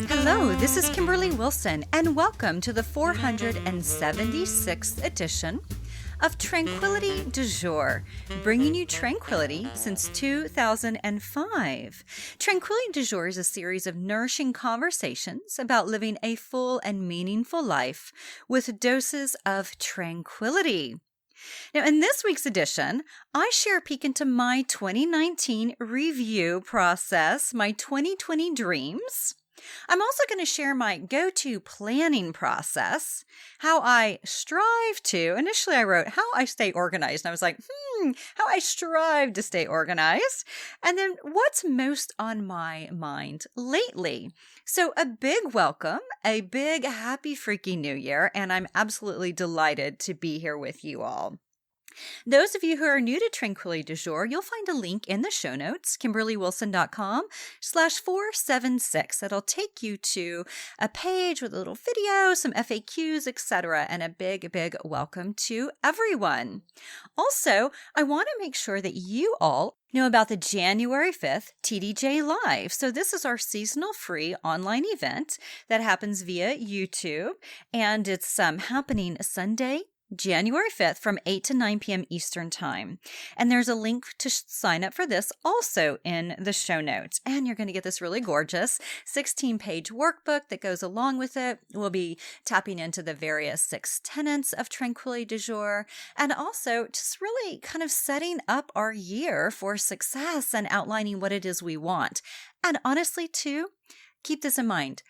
Hello, this is Kimberly Wilson, and welcome to the 476th edition of Tranquility du Jour, bringing you tranquility since 2005. Tranquility du Jour is a series of nourishing conversations about living a full and meaningful life with doses of tranquility. Now, in this week's edition, I share a peek into my 2019 review process, my 2020 dreams. I'm also going to share my go-to planning process, how I strive to, initially I wrote how I stay organized, and I was like, how I strive to stay organized, and then what's most on my mind lately. So a big welcome, a big happy freaking New Year, and I'm absolutely delighted to be here with you all. Those of you who are new to Tranquility du Jour, you'll find a link in the show notes, kimberlywilson.com/476. That'll take you to a page with a little video, some FAQs, etc., and a big, big welcome to everyone. Also, I want to make sure that you all know about the January 5th TDJ Live. So this is our seasonal free online event that happens via YouTube, and it's happening Sunday, January 5th from 8 to 9 p.m. Eastern Time. And there's a link to sign up for this also in the show notes. And you're going to get this really gorgeous 16-page workbook that goes along with it. We'll be tapping into the various 6 tenets of Tranquility du Jour, and also just really kind of setting up our year for success and outlining what it is we want. And honestly, too, keep this in mind.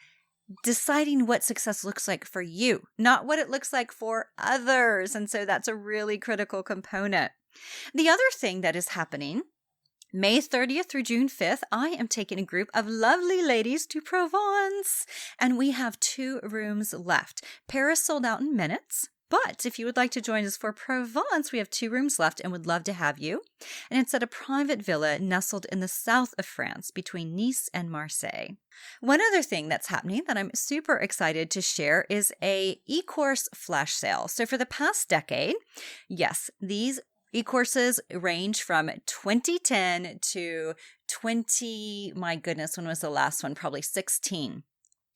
Deciding what success looks like for you, not what it looks like for others. And so that's a really critical component. The other thing that is happening, May 30th through June 5th, I am taking a group of lovely ladies to Provence, and we have 2 rooms left. Paris sold out in minutes. But if you would like to join us for Provence, we have 2 rooms left and would love to have you. And it's at a private villa nestled in the south of France between Nice and Marseille. One other thing that's happening that I'm super excited to share is a e-course flash sale. So for the past decade, yes, these e-courses range from 2010 to my goodness, when was the last one? Probably 16.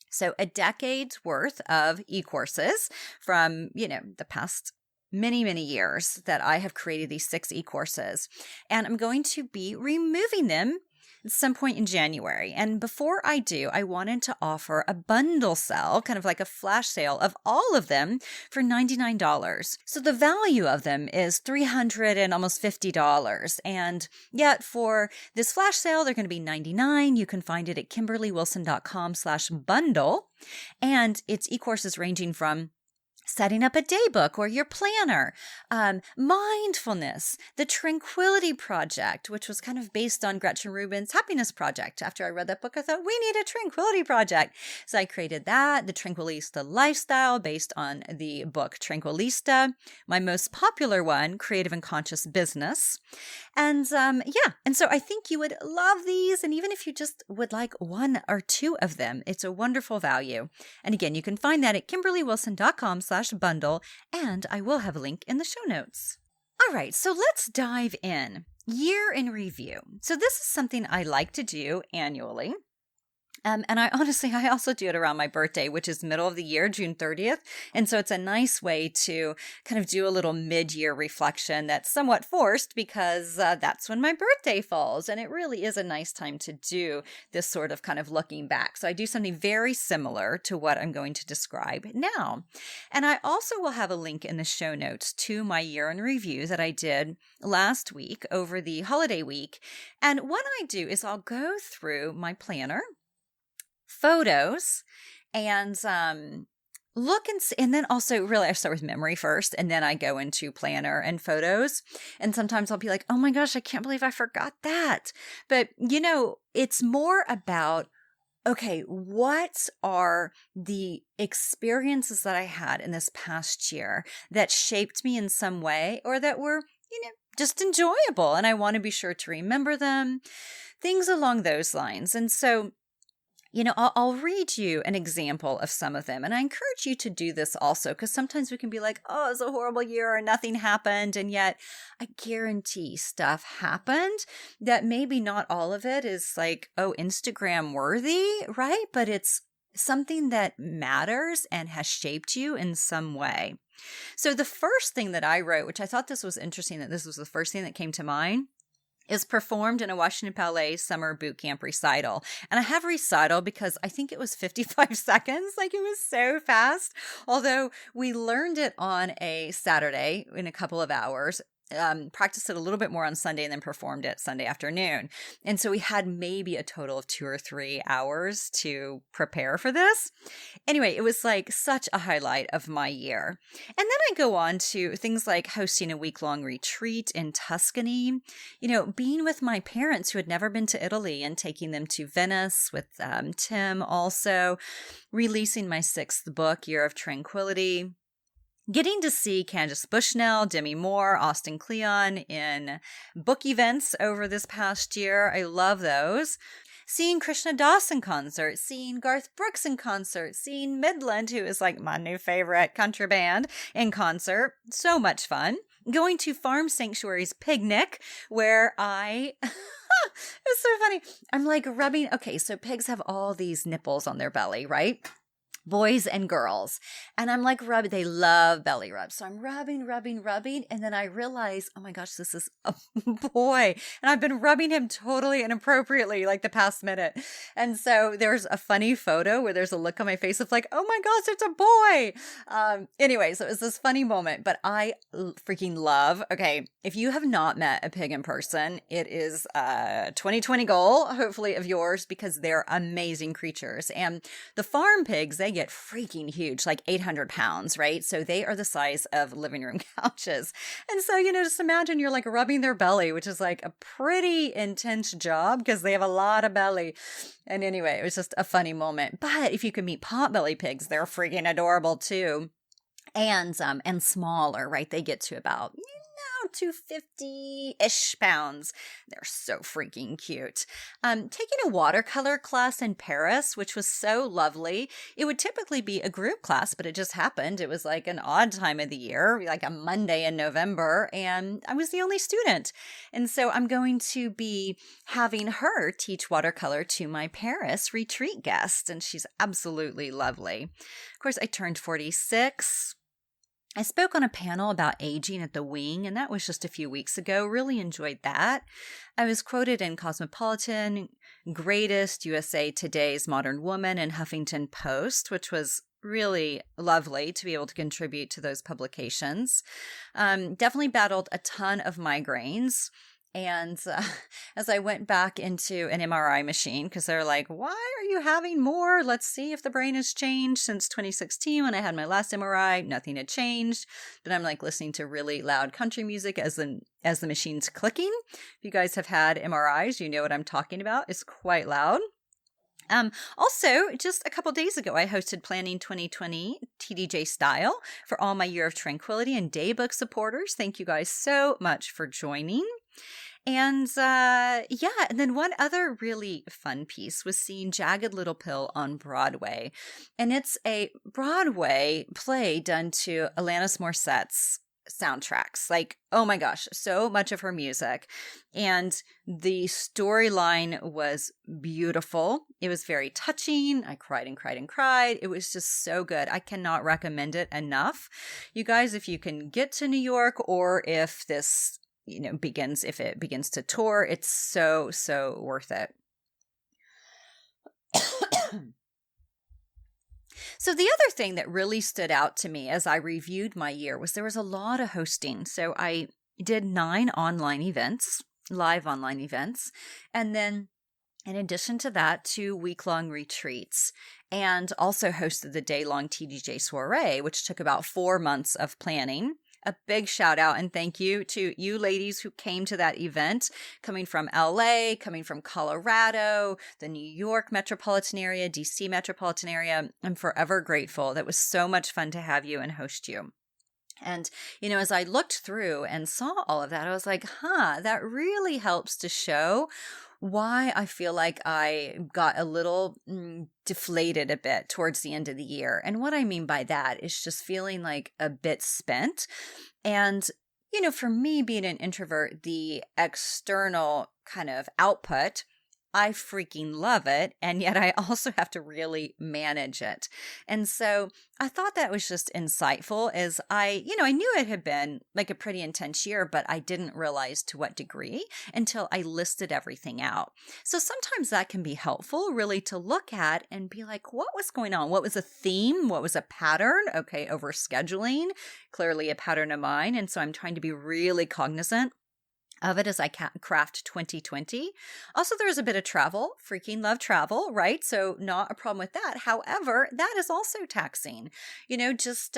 So a decade's worth of e-courses from, the past many, many years that I have created these 6 e-courses. And I'm going to be removing them at some point in January. And before I do, I wanted to offer a bundle sale, kind of like a flash sale of all of them for $99. So the value of them is $300 and almost $50. And yet for this flash sale, they're going to be $99. You can find it at kimberlywilson.com/bundle. And it's e-courses ranging from setting up a daybook or your planner, mindfulness, the Tranquility Project, which was kind of based on Gretchen Rubin's Happiness Project. After I read that book, I thought, we need a Tranquility Project. So I created that, the Tranquilista Lifestyle, based on the book Tranquilista, my most popular one, Creative and Conscious Business. And and so I think you would love these. And even if you just would like 1 or 2 of them, it's a wonderful value. And again, you can find that at kimberlywilson.com/bundle, and I will have a link in the show notes. All right, so let's dive in. Year in review. So this is something I like to do annually. And I also do it around my birthday, which is middle of the year, June 30th. And so it's a nice way to kind of do a little mid-year reflection that's somewhat forced because that's when my birthday falls. And it really is a nice time to do this sort of kind of looking back. So I do something very similar to what I'm going to describe now. And I also will have a link in the show notes to my year in review that I did last week over the holiday week. And what I do is I'll go through my planner, photos, and look and see, and then also really I start with memory first, and then I go into planner and photos. And sometimes I'll be like, oh my gosh, I can't believe I forgot that. But it's more about, okay, what are the experiences that I had in this past year that shaped me in some way, or that were, just enjoyable, and I want to be sure to remember them, things along those lines. And so I'll read you an example of some of them. And I encourage you to do this also, because sometimes we can be like, oh, it's a horrible year or nothing happened. And yet I guarantee stuff happened that maybe not all of it is like, oh, Instagram worthy, right? But it's something that matters and has shaped you in some way. So the first thing that I wrote, which I thought this was interesting, that this was the first thing that came to mind, is performed in a Washington Ballet summer boot camp recital. And I have recital because I think it was 55 seconds. Like, it was so fast. Although we learned it on a Saturday in a couple of hours. Practiced it a little bit more on Sunday and then performed it Sunday afternoon. And so we had maybe a total of 2 or 3 hours to prepare for this. Anyway, it was like such a highlight of my year. And then I go on to things like hosting a week-long retreat in Tuscany, being with my parents who had never been to Italy and taking them to Venice with Tim also, releasing my 6th book, Year of Tranquility. Getting to see Candace Bushnell, Demi Moore, Austin Kleon in book events over this past year. I love those. Seeing Krishna Das in concert, seeing Garth Brooks in concert, seeing Midland, who is like my new favorite country band, in concert. So much fun. Going to Farm Sanctuary's picnic, where it was so funny. I'm like rubbing, okay, so pigs have all these nipples on their belly, right? Boys and girls. And I'm like rubbing, they love belly rubs. So I'm rubbing. And then I realize, oh my gosh, this is a boy. And I've been rubbing him totally inappropriately like the past minute. And so there's a funny photo where there's a look on my face of like, oh my gosh, it's a boy. Anyway, so it was this funny moment, but I freaking love, okay, if you have not met a pig in person, it is a 2020 goal, hopefully, of yours, because they're amazing creatures. And the farm pigs, they get freaking huge, like 800 pounds, right? So they are the size of living room couches. And so, just imagine you're like rubbing their belly, which is like a pretty intense job because they have a lot of belly. And anyway, it was just a funny moment. But if you can meet potbelly pigs, they're freaking adorable too. And smaller, right? They get to about 250-ish pounds. They're so freaking cute. Taking a watercolor class in Paris, which was so lovely. It would typically be a group class, but it just happened. It was like an odd time of the year, like a Monday in November, and I was the only student. And so I'm going to be having her teach watercolor to my Paris retreat guest, and she's absolutely lovely. Of course, I turned 46. I spoke on a panel about aging at the Wing, and that was just a few weeks ago. Really enjoyed that. I was quoted in Cosmopolitan, Greatest, USA Today's Modern Woman, and Huffington Post, which was really lovely to be able to contribute to those publications. Definitely battled a ton of migraines. And as I went back into an MRI machine, because they're like, why are you having more? Let's see if the brain has changed since 2016 when I had my last MRI. Nothing had changed. But I'm like listening to really loud country music as the machine's clicking. If you guys have had MRIs, you know what I'm talking about. It's quite loud. Also, just a couple days ago, I hosted Planning 2020 TDJ Style for all my Year of Tranquility and Daybook supporters. Thank you guys so much for joining. And and then one other really fun piece was seeing Jagged Little Pill on Broadway. And it's a Broadway play done to Alanis Morissette's soundtracks. Like, oh my gosh, so much of her music. And the storyline was beautiful. It was very touching. I cried and cried and cried. It was just so good. I cannot recommend it enough. You guys, if you can get to New York, or if this if it begins to tour, it's so, so worth it. So the other thing that really stood out to me as I reviewed my year was there was a lot of hosting. So I did 9 online events, live online events, and then in addition to that, 2 week-long retreats, and also hosted the day-long TDJ soiree, which took about 4 months of planning. A big shout out and thank you to you ladies who came to that event, coming from LA, coming from Colorado, the New York metropolitan area, DC metropolitan area. I'm forever grateful. That was so much fun to have you and host you. And, as I looked through and saw all of that, I was like, that really helps to show why I feel like I got a little deflated a bit towards the end of the year. And what I mean by that is just feeling like a bit spent. And, for me being an introvert, the external kind of output, I freaking love it. And yet I also have to really manage it. And so I thought that was just insightful as I knew it had been like a pretty intense year, but I didn't realize to what degree until I listed everything out. So sometimes that can be helpful really to look at and be like, what was going on? What was a theme? What was a pattern? Okay, overscheduling, clearly a pattern of mine. And so I'm trying to be really cognizant of it as I craft 2020. Also, there's a bit of travel, freaking love travel, right? So not a problem with that. However, that is also taxing, just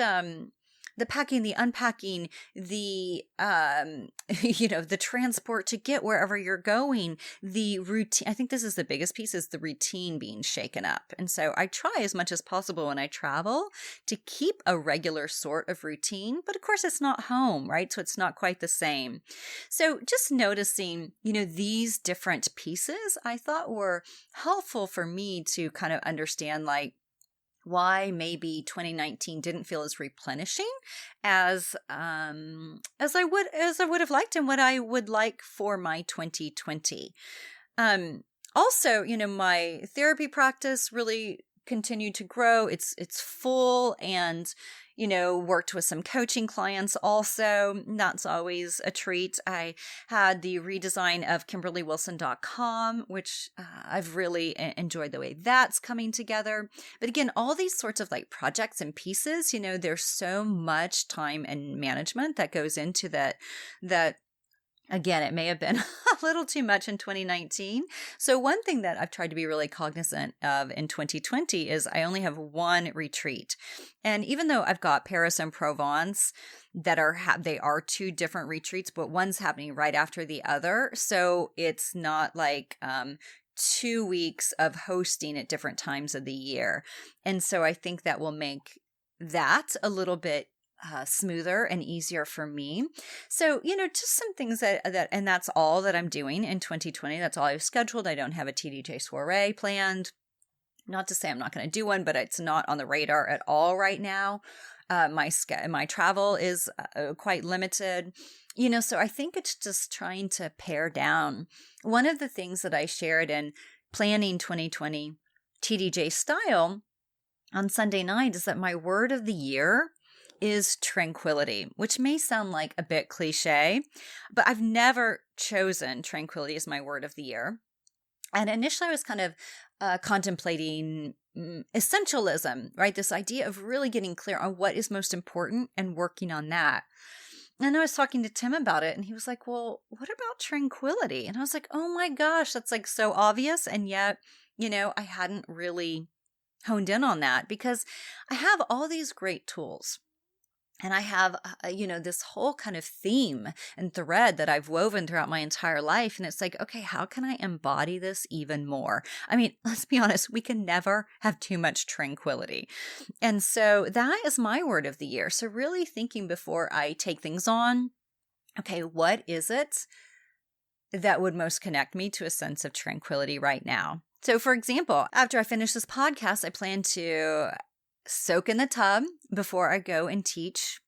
the packing, the unpacking, the, the transport to get wherever you're going, the routine. I think this is the biggest piece is the routine being shaken up. And so I try as much as possible when I travel to keep a regular sort of routine, but of course it's not home, right? So it's not quite the same. So just noticing, these different pieces I thought were helpful for me to kind of understand why maybe 2019 didn't feel as replenishing as I would have liked and what I would like for my 2020. Also, my therapy practice really continued to grow. It's full and worked with some coaching clients also. That's always a treat. I had the redesign of KimberlyWilson.com, which I've really enjoyed the way that's coming together. But again, all these sorts of projects and pieces, there's so much time and management that goes into that again, it may have been a little too much in 2019. So one thing that I've tried to be really cognizant of in 2020 is I only have one retreat. And even though I've got Paris and Provence that they are two different retreats, but one's happening right after the other. So it's not 2 weeks of hosting at different times of the year. And so I think that will make that a little bit smoother and easier for me. So, just some things that, and that's all that I'm doing in 2020. That's all I've scheduled. I don't have a TDJ soiree planned. Not to say I'm not going to do one, but it's not on the radar at all right now. My travel is quite limited. So I think it's just trying to pare down. One of the things that I shared in planning 2020 TDJ style on Sunday night is that my word of the year is tranquility, which may sound like a bit cliche, but I've never chosen tranquility as my word of the year. And initially I was kind of contemplating essentialism, right? This idea of really getting clear on what is most important and working on that. And I was talking to Tim about it and he was like, well, what about tranquility? And I was like, oh my gosh, that's so obvious. And yet, I hadn't really honed in on that because I have all these great tools. And I have, this whole kind of theme and thread that I've woven throughout my entire life. And it's okay, how can I embody this even more? I mean, let's be honest, we can never have too much tranquility. And so that is my word of the year. So really thinking before I take things on, okay, what is it that would most connect me to a sense of tranquility right now? So for example, after I finish this podcast, I plan to soak in the tub before I go and teach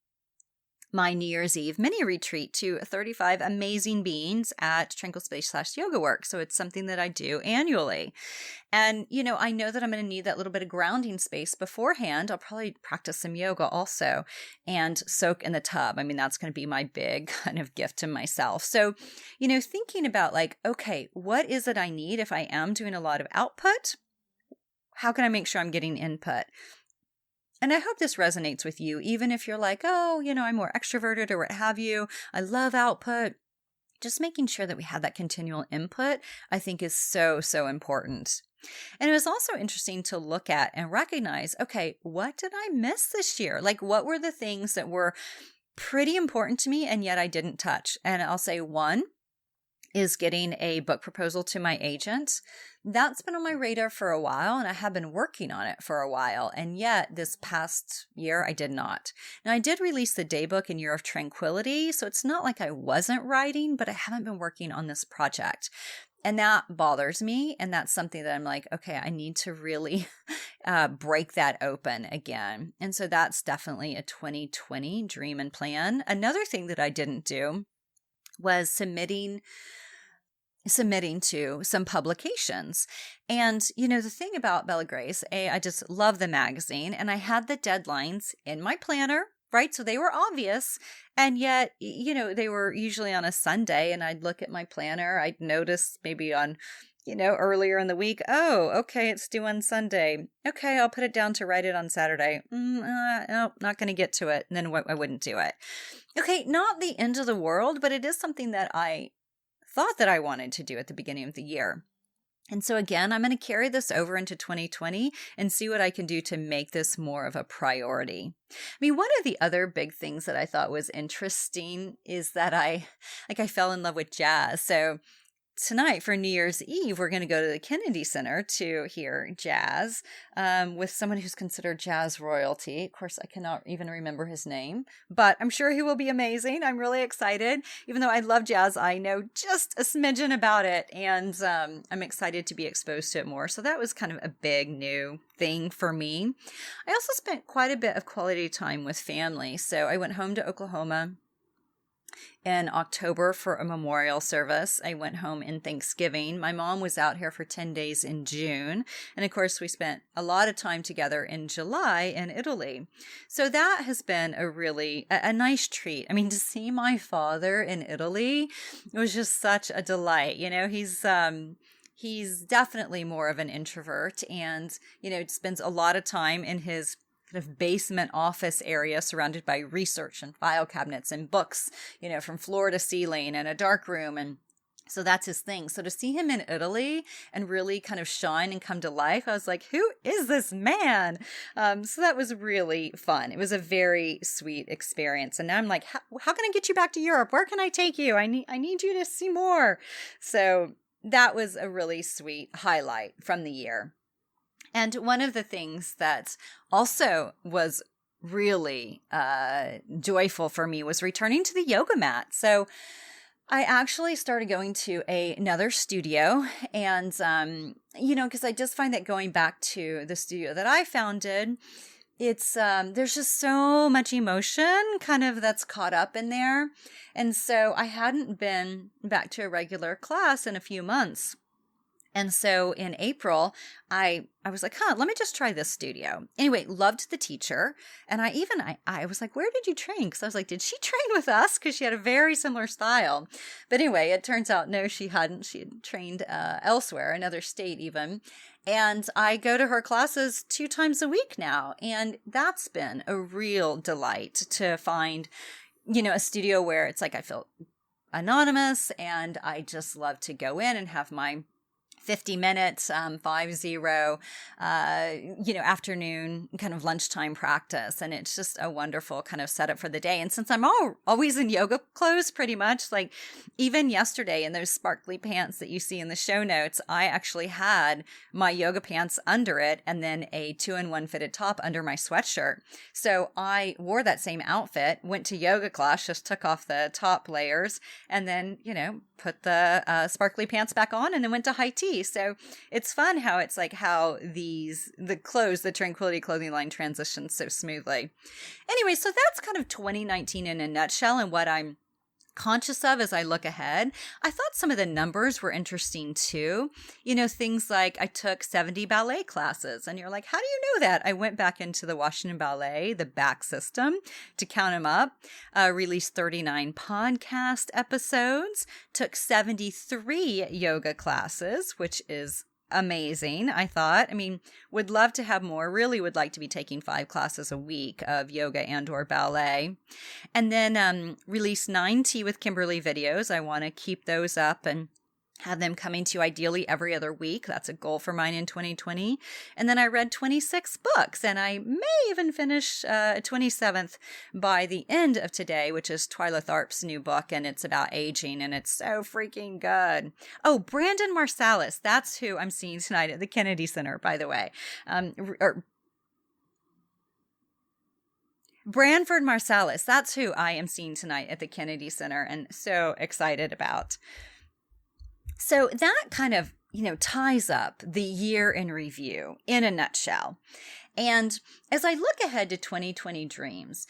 my New Year's Eve mini retreat to 35 amazing beings at Tranquil Space / Yoga Work. So it's something that I do annually. And, I know that I'm going to need that little bit of grounding space beforehand. I'll probably practice some yoga also and soak in the tub. I mean, that's going to be my big kind of gift to myself. So, thinking about okay, what is it I need if I am doing a lot of output? How can I make sure I'm getting input? And I hope this resonates with you, even if you're I'm more extroverted or what have you. I love output. Just making sure that we have that continual input, I think is so, so important. And it was also interesting to look at and recognize, okay, what did I miss this year? What were the things that were pretty important to me and yet I didn't touch? And I'll say one is getting a book proposal to my agent. That's been on my radar for a while and I have been working on it for a while. And yet this past year, I did not. Now I did release the Daybook in Year of Tranquility. So it's not like I wasn't writing, but I haven't been working on this project. And that bothers me. And that's something that I'm like, okay, I need to really break that open again. And so that's definitely a 2020 dream and plan. Another thing that I didn't do was submitting to some publications. And, the thing about Bella Grace, I just love the magazine, and I had the deadlines in my planner, right? So they were obvious. And yet, they were usually on a Sunday, and I'd look at my planner. I'd notice maybe on, earlier in the week, oh, okay, it's due on Sunday. Okay, I'll put it down to write it on Saturday. No, not going to get to it. And then I wouldn't do it. Okay, not the end of the world, but it is something that I thought that I wanted to do at the beginning of the year. And so again, I'm going to carry this over into 2020 and see what I can do to make this more of a priority. I mean, one of the other big things that I thought was interesting is that I fell in love with jazz. So tonight for New Year's Eve, we're going to go to the Kennedy Center to hear jazz with someone who's considered jazz royalty. Of course, I cannot even remember his name, but I'm sure he will be amazing. I'm really excited. Even though I love jazz, I know just a smidgen about it, and I'm excited to be exposed to it more. So that was kind of a big new thing for me. I also spent quite a bit of quality time with family. So I went home to Oklahoma in October for a memorial service. I went home in Thanksgiving. My mom was out here for 10 days in June. And of course, we spent a lot of time together in July in Italy. So that has been a nice treat. I mean, to see my father in Italy, it was just such a delight. He's definitely more of an introvert, and, spends a lot of time in his kind of basement office area surrounded by research and file cabinets and books, from floor to ceiling, and a dark room. And so that's his thing. So to see him in Italy and really kind of shine and come to life, I was like, who is this man? So that was really fun. It was a very sweet experience. And now I'm like, how can I get you back to Europe? Where can I take you? I need you to see more. So that was a really sweet highlight from the year. And one of the things that also was really joyful for me was returning to the yoga mat. So I actually started going to another studio, and, because I just find that going back to the studio that I founded, it's there's just so much emotion kind of that's caught up in there. And so I hadn't been back to a regular class in a few months. And so in April, I was like, let me just try this studio. Anyway, loved the teacher. And I was like, where did you train? Because I was like, did she train with us? Because she had a very similar style. But anyway, it turns out, no, she hadn't. She had trained elsewhere, another state even. And I go to her classes 2 times a week now. And that's been a real delight to find, a studio where it's like I feel anonymous, and I just love to go in and have my 50 minutes, 5-0, afternoon kind of lunchtime practice. And it's just a wonderful kind of setup for the day. And since I'm always in yoga clothes, pretty much, like even yesterday in those sparkly pants that you see in the show notes, I actually had my yoga pants under it and then a 2-in-1 fitted top under my sweatshirt. So I wore that same outfit, went to yoga class, just took off the top layers, and then, put the sparkly pants back on, and then went to high tea. So it's fun how it's like how the Tranquility clothing line transitions so smoothly. Anyway, so that's kind of 2019 in a nutshell, and what I'm conscious of as I look ahead. I thought some of the numbers were interesting too. Things like I took 70 ballet classes, and you're like, how do you know that? I went back into the Washington Ballet, the back system, to count them up, released 39 podcast episodes, took 73 yoga classes, which is amazing, I thought. I mean, would love to have more, really would like to be taking 5 classes a week of yoga and or ballet. And then release 9 Tea with Kimberly videos. I want to keep those up and have them coming to you ideally every other week. That's a goal for mine in 2020. And then I read 26 books, and I may even finish 27th by the end of today, which is Twyla Tharp's new book, and it's about aging, and it's so freaking good. Oh, Brandon Marsalis, that's who I'm seeing tonight at the Kennedy Center, by the way. Branford Marsalis, that's who I am seeing tonight at the Kennedy Center, and so excited about. So that kind of, ties up the year in review in a nutshell. And as I look ahead to 2020 dreams,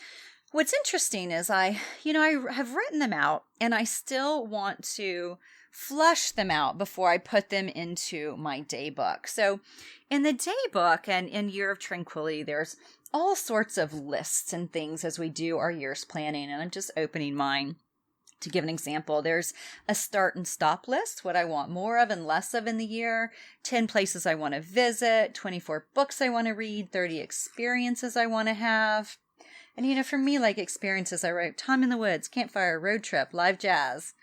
what's interesting is I have written them out and I still want to flush them out before I put them into my daybook. So in the daybook and in Year of Tranquility, there's all sorts of lists and things as we do our year's planning. And I'm just opening mine. To give an example, there's a start and stop list, what I want more of and less of in the year, 10 places I want to visit, 24 books I want to read, 30 experiences I want to have. And, for me, like experiences, I wrote time in the woods, campfire, road trip, live jazz.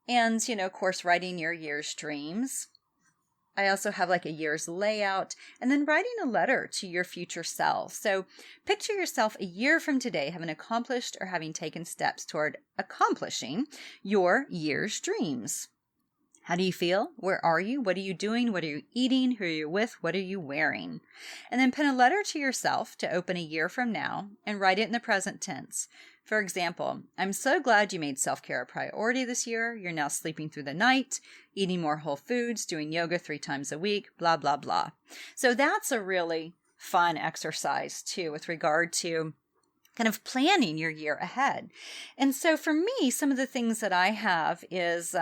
And, of course, writing your year's dreams. I also have like a year's layout and then writing a letter to your future self. So picture yourself a year from today having accomplished or having taken steps toward accomplishing your year's dreams. How do you feel? Where are you? What are you doing? What are you eating? Who are you with? What are you wearing? And then pen a letter to yourself to open a year from now and write it in the present tense. For example, I'm so glad you made self-care a priority this year. You're now sleeping through the night, eating more whole foods, doing yoga 3 times a week, blah, blah, blah. So that's a really fun exercise too with regard to kind of planning your year ahead. And so for me, some of the things that I have is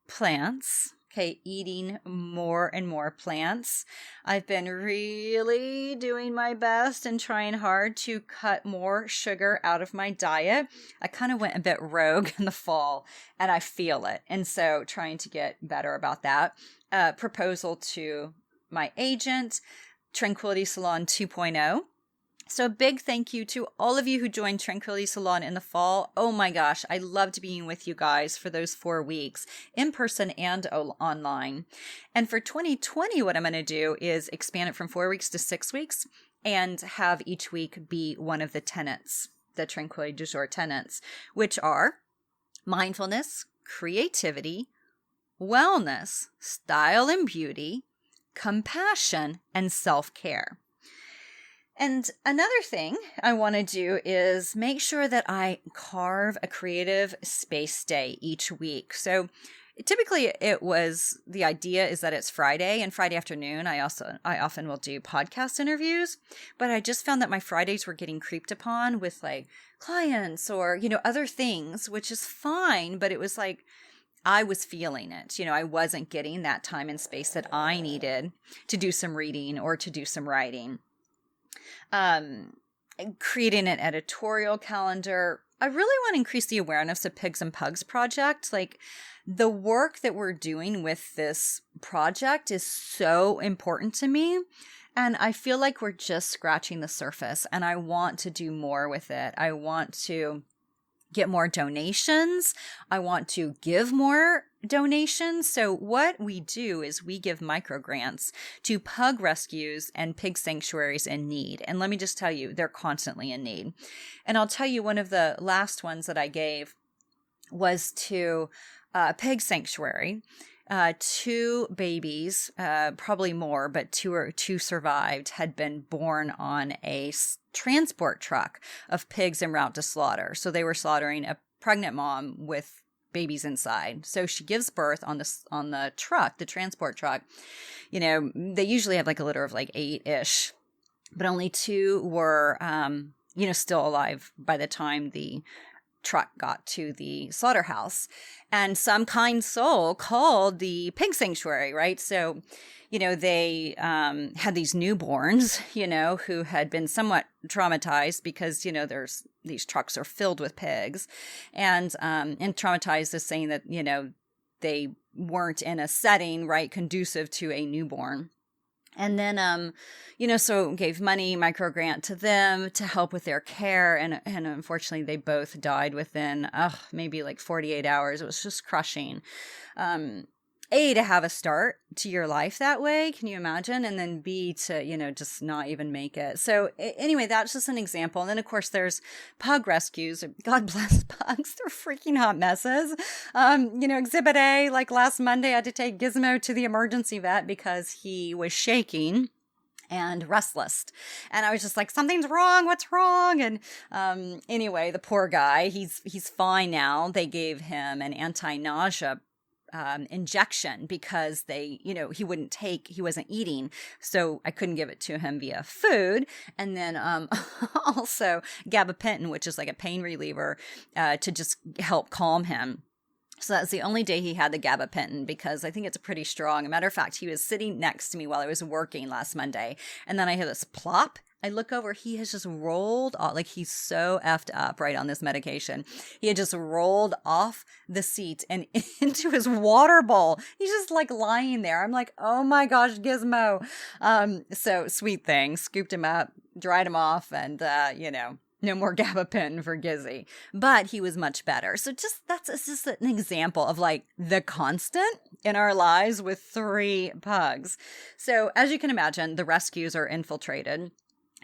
plants. Okay, eating more and more plants. I've been really doing my best and trying hard to cut more sugar out of my diet. I kind of went a bit rogue in the fall and I feel it. And so trying to get better about that. Proposal to my agent, Tranquility Salon 2.0. So a big thank you to all of you who joined Tranquility Salon in the fall. Oh my gosh, I loved being with you guys for those 4 weeks, in person and online. And for 2020, what I'm going to do is expand it from 4 weeks to 6 weeks and have each week be one of the tenets, the Tranquility du Jour tenets, which are mindfulness, creativity, wellness, style and beauty, compassion, and self-care. And another thing I want to do is make sure that I carve a creative space day each week. So typically the idea is that it's Friday and Friday afternoon. I often will do podcast interviews, but I just found that my Fridays were getting creeped upon with like clients or, other things, which is fine. But it was like, I was feeling it. I wasn't getting that time and space that I needed to do some reading or to do some writing. Creating an editorial calendar. I really want to increase the awareness of Pigs and Pugs project. Like the work that we're doing with this project is so important to me. And I feel like we're just scratching the surface and I want to do more with it. I want to get more donations. I want to give more donations. So what we do is we give micro grants to pug rescues and pig sanctuaries in need. And let me just tell you, they're constantly in need. And I'll tell you, one of the last ones that I gave was to a pig sanctuary. 2 babies, probably more, but two survived, had been born on a transport truck of pigs en route to slaughter. So they were slaughtering a pregnant mom with babies inside. So she gives birth on the truck, the transport truck. They usually have like a litter of like 8-ish, but only 2 were, still alive by the time the truck got to the slaughterhouse. And some kind soul called the pig sanctuary, right? So, they had these newborns, who had been somewhat traumatized because, there's these trucks are filled with pigs, and traumatized is saying that, they weren't in a setting, right, conducive to a newborn. And then, so gave money, micro grant to them to help with their care. And unfortunately, they both died within, maybe like 48 hours. It was just crushing. To have a start to your life that way. Can you imagine? And then B, to, just not even make it. So anyway, that's just an example. And then of course there's pug rescues. God bless pugs. They're freaking hot messes. Exhibit A, like last Monday, I had to take Gizmo to the emergency vet because he was shaking and restless. And I was just like, something's wrong. What's wrong? And anyway, the poor guy, he's fine now. They gave him an anti-nausea injection because he wasn't eating. So I couldn't give it to him via food. And then also gabapentin, which is like a pain reliever to just help calm him. So that's the only day he had the gabapentin because I think it's pretty strong. As a matter of fact, he was sitting next to me while I was working last Monday. And then I hear this plop. I look over, he has just rolled off, like he's so effed up right on this medication. He had just rolled off the seat and into his water bowl. He's just like lying there. I'm like, oh my gosh, Gizmo. So sweet thing, scooped him up, dried him off, and, no more gabapentin for Gizzy, but he was much better. So that's just an example of like the constant in our lives with 3 pugs. So as you can imagine, the rescues are infiltrated.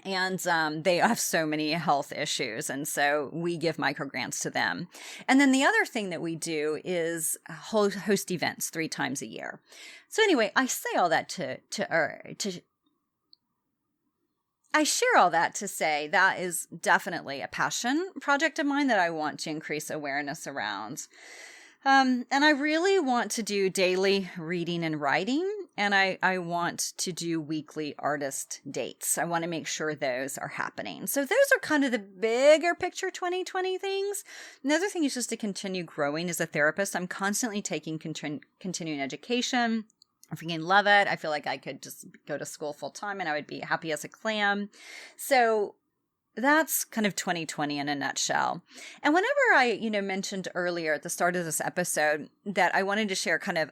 And they have so many health issues. And so we give microgrants to them. And then the other thing that we do is host events 3 times a year. So anyway, I say all that I share all that to say that is definitely a passion project of mine that I want to increase awareness around. And I really want to do daily reading and writing, and I want to do weekly artist dates. I want to make sure those are happening. So those are kind of the bigger picture 2020 things. Another thing is just to continue growing as a therapist. I'm constantly taking continuing education. I freaking love it. I feel like I could just go to school full time and I would be happy as a clam. So that's kind of 2020 in a nutshell. And whenever I, mentioned earlier at the start of this episode that I wanted to share kind of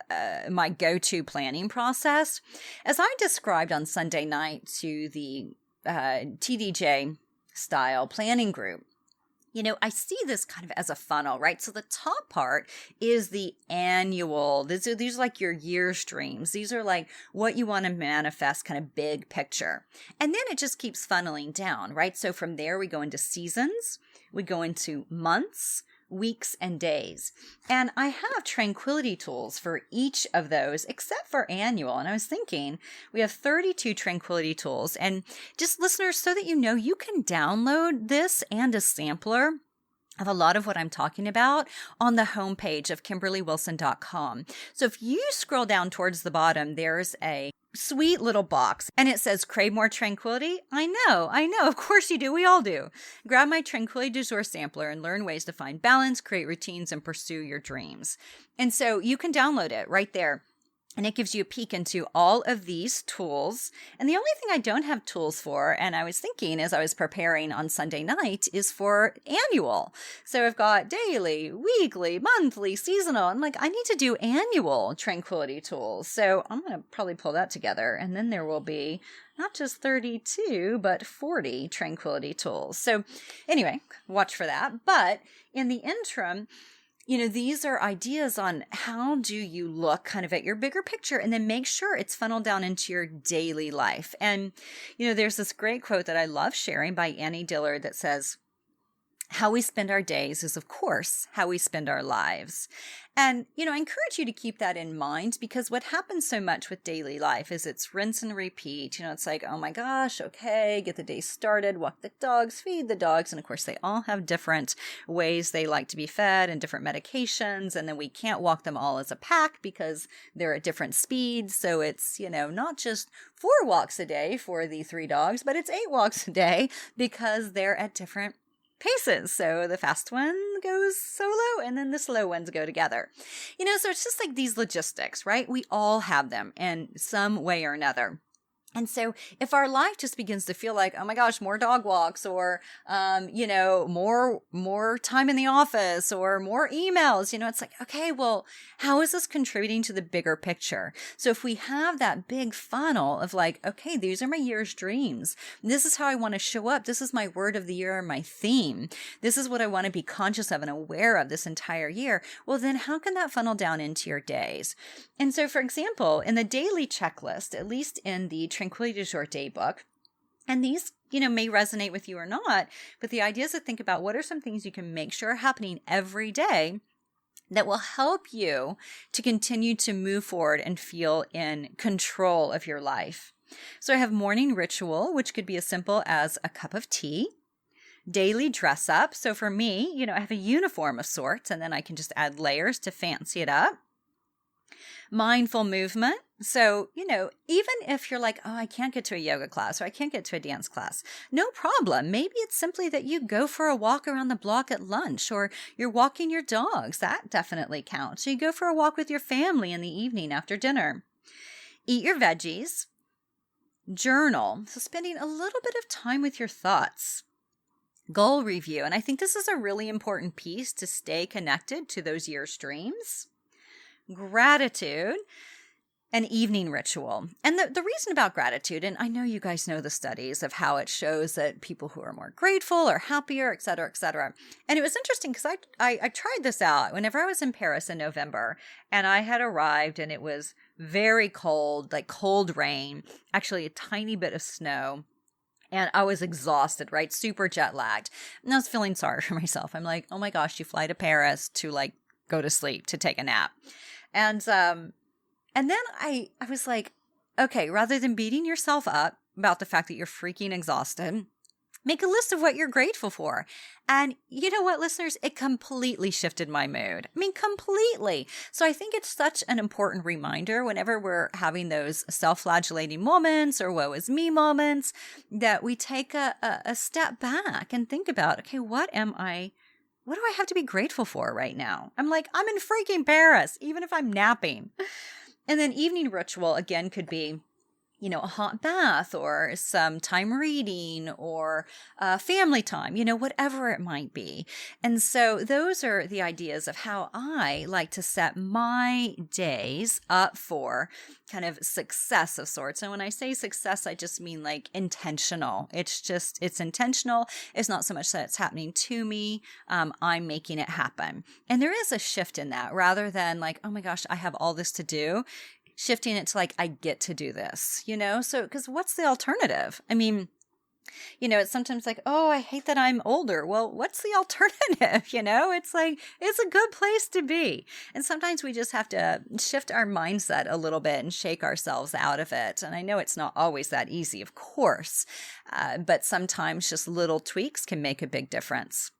my go-to planning process, as I described on Sunday night to the TDJ style planning group, I see this kind of as a funnel, right? So the top part is the annual. These are like your year streams. These are like what you want to manifest, kind of big picture. And then it just keeps funneling down, right? So from there, we go into seasons, we go into months, weeks, and days. And I have tranquility tools for each of those except for annual. And I was thinking we have 32 tranquility tools. And just listeners, so that you can download this and a sampler of a lot of what I'm talking about on the homepage of KimberlyWilson.com. So if you scroll down towards the bottom, there's a sweet little box and it says crave more tranquility. I know. Of course you do. We all do. Grab my Tranquility du Jour sampler and learn ways to find balance, create routines, and pursue your dreams. And so you can download it right there. And it gives you a peek into all of these tools. And the only thing I don't have tools for, and I was thinking as I was preparing on Sunday night, is for annual. So I've got daily, weekly, monthly, seasonal. I'm like, I need to do annual tranquility tools. So I'm going to probably pull that together. And then there will be not just 32, but 40 tranquility tools. So anyway, watch for that. But in the interim, these are ideas on how do you look kind of at your bigger picture and then make sure it's funneled down into your daily life. And, there's this great quote that I love sharing by Annie Dillard that says, how we spend our days is, of course, how we spend our lives. And, I encourage you to keep that in mind because what happens so much with daily life is it's rinse and repeat. It's like, oh my gosh, okay, get the day started, walk the dogs, feed the dogs. And of course, they all have different ways they like to be fed and different medications. And then we can't walk them all as a pack because they're at different speeds. So it's, not just 4 walks a day for the 3 dogs, but it's 8 walks a day because they're at different paces. So the fast one goes solo and then the slow ones go together. So it's just like these logistics, right? We all have them in some way or another. And so if our life just begins to feel like, oh my gosh, more dog walks or, more time in the office or more emails, it's like, okay, well, how is this contributing to the bigger picture? So if we have that big funnel of like, okay, these are my year's dreams. This is how I want to show up. This is my word of the year, my theme. This is what I want to be conscious of and aware of this entire year. Well, then how can that funnel down into your days? And so, for example, in the daily checklist, at least in the Tranquility du Jour Daybook, and these, may resonate with you or not, but the idea is to think about what are some things you can make sure are happening every day that will help you to continue to move forward and feel in control of your life. So I have morning ritual, which could be as simple as a cup of tea. Daily dress up. So for me, I have a uniform of sorts, and then I can just add layers to fancy it up. mindful movement. So, even if you're like, oh, I can't get to a yoga class or I can't get to a dance class, no problem. Maybe it's simply that you go for a walk around the block at lunch, or you're walking your dogs. That definitely counts. So you go for a walk with your family in the evening after dinner. Eat your veggies. Journal. So spending a little bit of time with your thoughts. Goal review. And I think this is a really important piece to stay connected to those year's dreams. Gratitude. An evening ritual. And the reason about gratitude, and I know you guys know the studies of how it shows that people who are more grateful are happier, et cetera, et cetera. And it was interesting because I tried this out whenever I was in Paris in November, and I had arrived and it was very cold, like cold rain, actually a tiny bit of snow. And I was exhausted, right? Super jet lagged. And I was feeling sorry for myself. I'm like, oh my gosh, you fly to Paris to like go to sleep, to take a nap. And then I was like, okay, rather than beating yourself up about the fact that you're freaking exhausted, make a list of what you're grateful for. And you know what, listeners? It completely shifted my mood. I mean, completely. So I think it's such an important reminder whenever we're having those self-flagellating moments or woe is me moments, that we take a step back and think about, okay, what do I have to be grateful for right now? I'm in freaking Paris, even if I'm napping. And then evening ritual, again, could be, a hot bath or some time reading or family time, whatever it might be. And so those are the ideas of how I like to set my days up for kind of success of sorts. And when I say success, I just mean like intentional. It's intentional. It's not so much that it's happening to me. I'm making it happen. And there is a shift in that rather than like, oh my gosh, I have all this to do. Shifting it to like, I get to do this, So, because what's the alternative? I mean, it's sometimes like, oh, I hate that I'm older. Well, what's the alternative? It's like, it's a good place to be. And sometimes we just have to shift our mindset a little bit and shake ourselves out of it. And I know it's not always that easy, of course, but sometimes just little tweaks can make a big difference.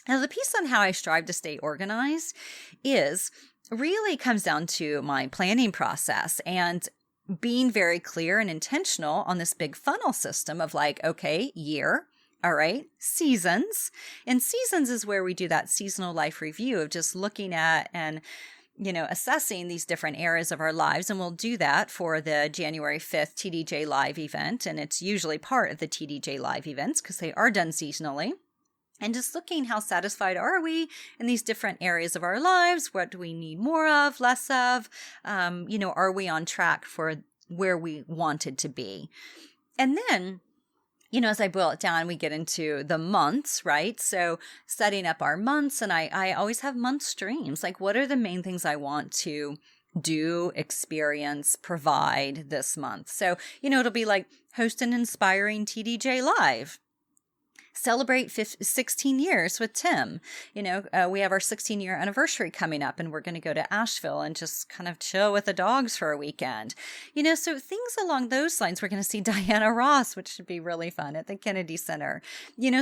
Now, the piece on how I strive to stay organized really comes down to my planning process and being very clear and intentional on this big funnel system of like, okay, year, all right, seasons. And seasons is where we do that seasonal life review of just looking at and assessing these different areas of our lives. And we'll do that for the January 5th TDJ Live event. And it's usually part of the TDJ Live events because they are done seasonally. And just looking how satisfied are we in these different areas of our lives? What do we need more of, less of? Are we on track for where we wanted to be? And then, as I boil it down, we get into the months, right? So setting up our months, and I always have month streams. Like, what are the main things I want to do, experience, provide this month? So, it'll be like host an inspiring TDJ Live. Celebrate 16 years with Tim. We have our 16-year anniversary coming up, and we're going to go to Asheville and just kind of chill with the dogs for a weekend. So things along those lines. We're going to see Diana Ross, which should be really fun at the Kennedy Center.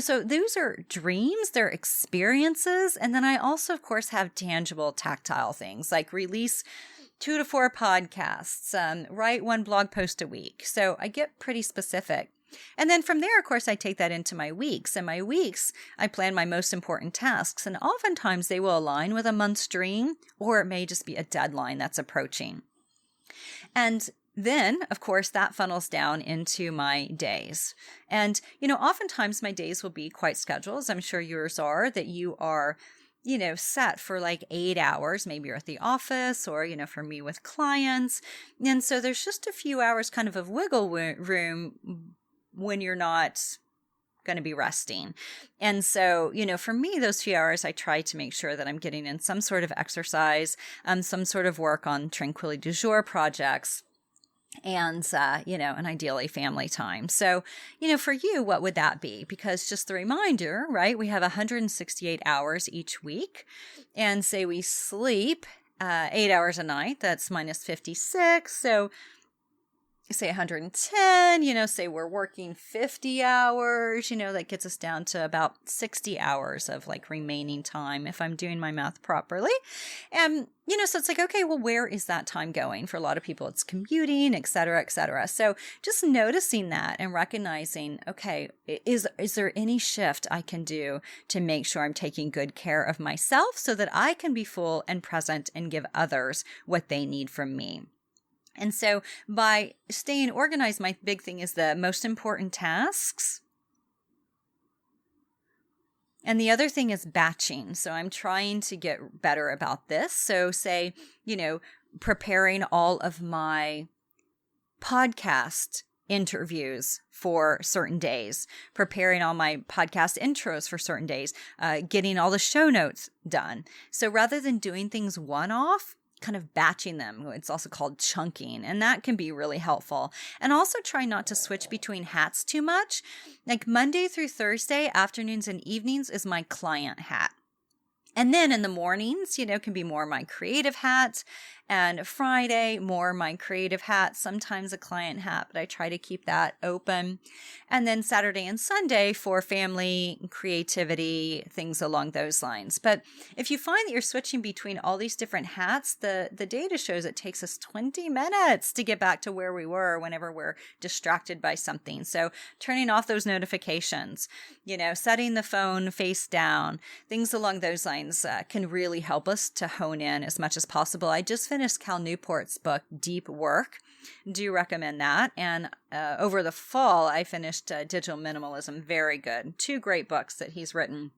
So those are dreams, they're experiences. And then I also, of course, have tangible, tactile things like release 2 to 4 podcasts, write 1 blog post a week. So I get pretty specific. And then from there, of course, I take that into my weeks. And my weeks, I plan my most important tasks. And oftentimes they will align with a month's dream, or it may just be a deadline that's approaching. And then, of course, that funnels down into my days. And, oftentimes my days will be quite scheduled, as I'm sure yours are, that you are set for like 8 hours. Maybe you're at the office or, for me with clients. And so there's just a few hours kind of wiggle room when you're not going to be resting. And so, for me, those few hours, I try to make sure that I'm getting in some sort of exercise, some sort of work on Tranquility du Jour projects, and, and ideally family time. So, for you, what would that be? Because just the reminder, right, we have 168 hours each week, and say we sleep 8 hours a night, that's minus 56. So say 110, say we're working 50 hours, that gets us down to about 60 hours of like remaining time if I'm doing my math properly. And, so it's like, okay, well, where is that time going? For a lot of people, it's commuting, et cetera, et cetera. So just noticing that and recognizing, okay, is there any shift I can do to make sure I'm taking good care of myself so that I can be full and present and give others what they need from me? And so by staying organized, my big thing is the most important tasks. And the other thing is batching. So I'm trying to get better about this. So say, preparing all of my podcast interviews for certain days, preparing all my podcast intros for certain days, getting all the show notes done. So rather than doing things one-off, kind of batching them. It's also called chunking, and that can be really helpful. And also try not to switch between hats too much. Like Monday through Thursday, afternoons and evenings is my client hat. And then in the mornings, can be more my creative hat. And Friday, more my creative hat, sometimes a client hat, but I try to keep that open. And then Saturday and Sunday for family, creativity, things along those lines. But if you find that you're switching between all these different hats, the data shows it takes us 20 minutes to get back to where we were whenever we're distracted by something. So turning off those notifications, setting the phone face down, things along those lines can really help us to hone in as much as possible. I just finished Cal Newport's book, Deep Work. Do recommend that. And over the fall, I finished Digital Minimalism. Very good. 2 great books that he's written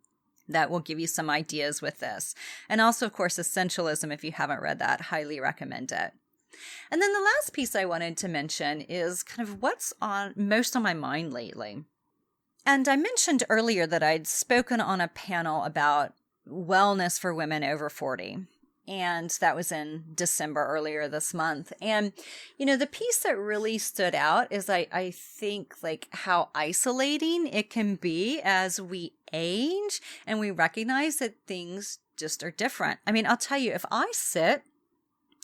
that will give you some ideas with this. And also, of course, Essentialism. If you haven't read that, highly recommend it. And then the last piece I wanted to mention is kind of what's most on my mind lately. And I mentioned earlier that I'd spoken on a panel about wellness for women over 40. And that was in December earlier this month. And, the piece that really stood out is I think like how isolating it can be as we age and we recognize that things just are different. I mean, I'll tell you, if I sit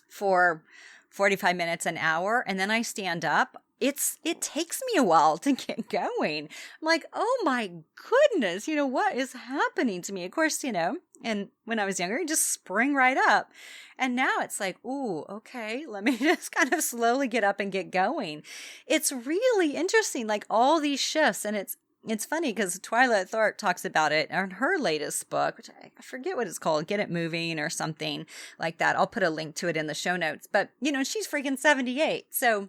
for 45 minutes, an hour, and then I stand up, it takes me a while to get going. I'm like, oh my goodness, what is happening to me? Of course, and when I was younger, I just spring right up. And now it's like, ooh, okay, let me just kind of slowly get up and get going. It's really interesting, like all these shifts. And it's funny because Twyla Tharp talks about it in her latest book, which I forget what it's called, Get It Moving or something like that. I'll put a link to it in the show notes. But, she's freaking 78. So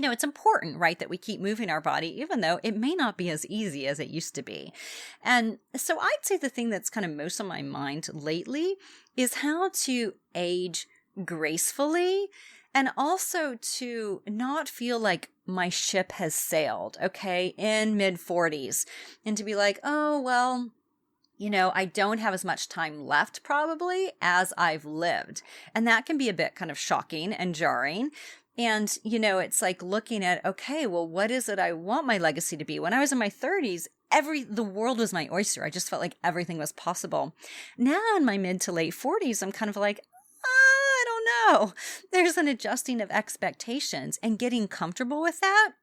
it's important, right, that we keep moving our body, even though it may not be as easy as it used to be. And so I'd say the thing that's kind of most on my mind lately is how to age gracefully and also to not feel like my ship has sailed, okay, in mid-40s, and to be like, oh, well, I don't have as much time left probably as I've lived. And that can be a bit kind of shocking and jarring. And, it's like looking at, okay, well, what is it I want my legacy to be? When I was in my 30s, the world was my oyster. I just felt like everything was possible. Now in my mid to late 40s, I'm kind of like, I don't know. There's an adjusting of expectations and getting comfortable with that,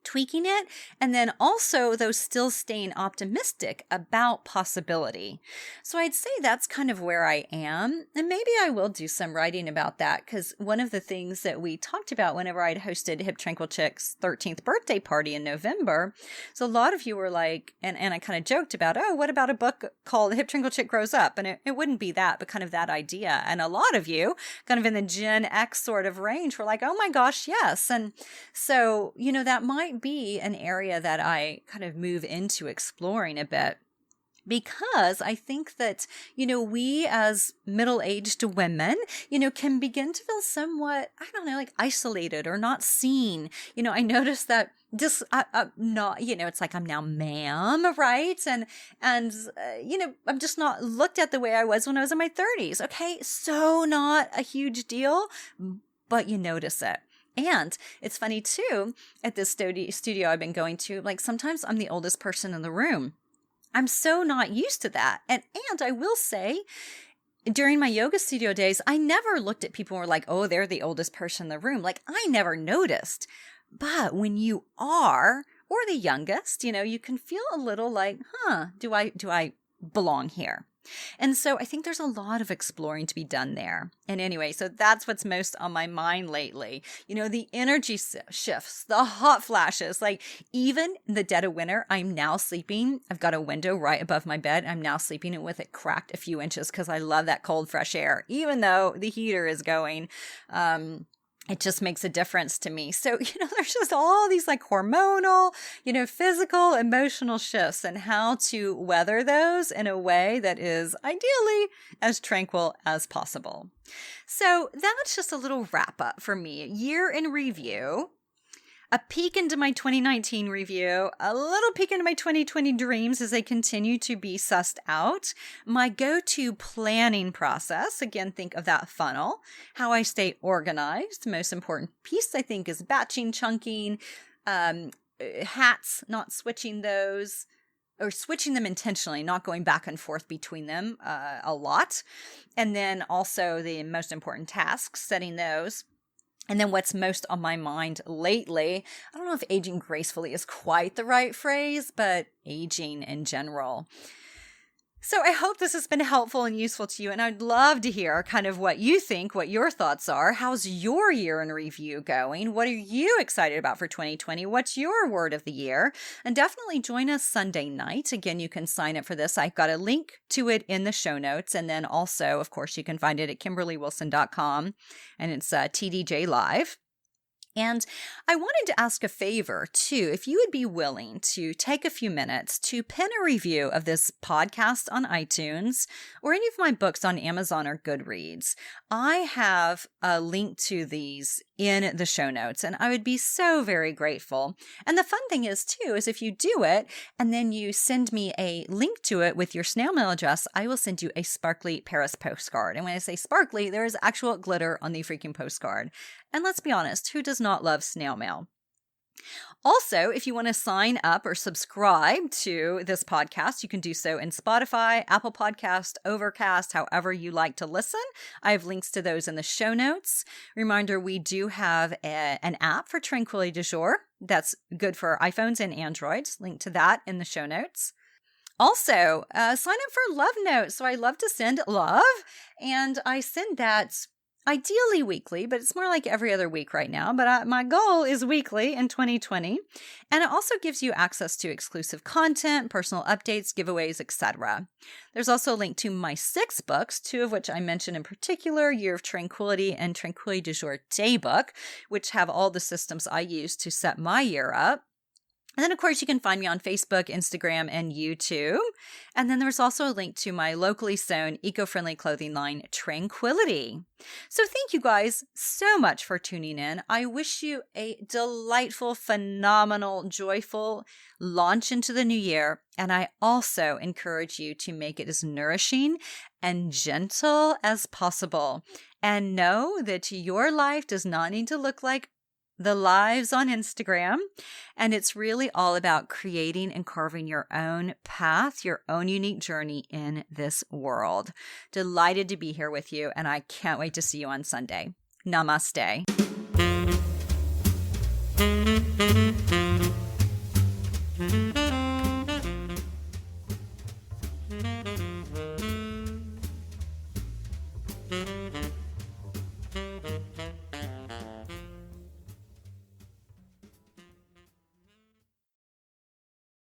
tweaking it, and then also though still staying optimistic about possibility. So I'd say that's kind of where I am, and maybe I will do some writing about that, because one of the things that we talked about whenever I'd hosted Hip Tranquil Chick's 13th birthday party in November, so a lot of you were like, and I kind of joked about, oh, what about a book called Hip Tranquil Chick Grows Up? And it wouldn't be that, but kind of that idea. And a lot of you kind of in the Gen X sort of range were like, oh my gosh, yes. And so, that might be an area that I kind of move into exploring a bit, because I think that, we as middle-aged women, can begin to feel somewhat, I don't know, like isolated or not seen. I noticed that just, not, it's like I'm now ma'am, right? And I'm just not looked at the way I was when I was in my 30s. Okay, so not a huge deal, but you notice it. And it's funny too, at this studio I've been going to, like sometimes I'm the oldest person in the room. I'm so not used to that. And I will say, during my yoga studio days, I never looked at people and were like, oh, they're the oldest person in the room. Like I never noticed. But when you are, or the youngest, you can feel a little like, do I belong here? And so I think there's a lot of exploring to be done there. And anyway, so that's what's most on my mind lately. The energy shifts, the hot flashes, like even in the dead of winter, I'm now sleeping. I've got a window right above my bed. I'm now sleeping with it cracked a few inches because I love that cold, fresh air, even though the heater is going. It just makes a difference to me. So, there's just all these like hormonal, physical, emotional shifts and how to weather those in a way that is ideally as tranquil as possible. So that's just a little wrap up for me. Year in review. A peek into my 2019 review, a little peek into my 2020 dreams as they continue to be sussed out, my go-to planning process, again, think of that funnel, how I stay organized. The most important piece, I think, is batching, chunking, hats, not switching those, or switching them intentionally, not going back and forth between them a lot. And then also the most important tasks, setting those. And then what's most on my mind lately, I don't know if aging gracefully is quite the right phrase, but aging in general. So I hope this has been helpful and useful to you. And I'd love to hear kind of what you think, what your thoughts are. How's your year in review going? What are you excited about for 2020? What's your word of the year? And definitely join us Sunday night. Again, you can sign up for this. I've got a link to it in the show notes. And then also, of course, you can find it at KimberlyWilson.com. And it's TDJ Live. And I wanted to ask a favor, too, if you would be willing to take a few minutes to pen a review of this podcast on iTunes or any of my books on Amazon or Goodreads. I have a link to these in the show notes, and I would be so very grateful. And the fun thing is, too, is if you do it and then you send me a link to it with your snail mail address, I will send you a sparkly Paris postcard. And when I say sparkly, there is actual glitter on the freaking postcard. And let's be honest, who does not love snail mail? Also, if you want to sign up or subscribe to this podcast, you can do so in Spotify, Apple Podcast, Overcast, however you like to listen. I have links to those in the show notes. Reminder, we do have an app for Tranquility du Jour that's good for iPhones and Androids. Link to that in the show notes. Also, sign up for Love Notes. So I love to send love, and I send that ideally weekly, but it's more like every other week right now. But my goal is weekly in 2020. And it also gives you access to exclusive content, personal updates, giveaways, etc. There's also a link to my 6 books, 2 of which I mentioned in particular, Year of Tranquility and Tranquility du Jour Daybook, which have all the systems I use to set my year up. And then, of course, you can find me on Facebook, Instagram, and YouTube. And then there's also a link to my locally sewn, eco-friendly clothing line, Tranquility. So thank you guys so much for tuning in. I wish you a delightful, phenomenal, joyful launch into the new year. And I also encourage you to make it as nourishing and gentle as possible. And know that your life does not need to look like the lives on Instagram. And it's really all about creating and carving your own path, your own unique journey in this world. Delighted to be here with you, and I can't wait to see you on Sunday. Namaste.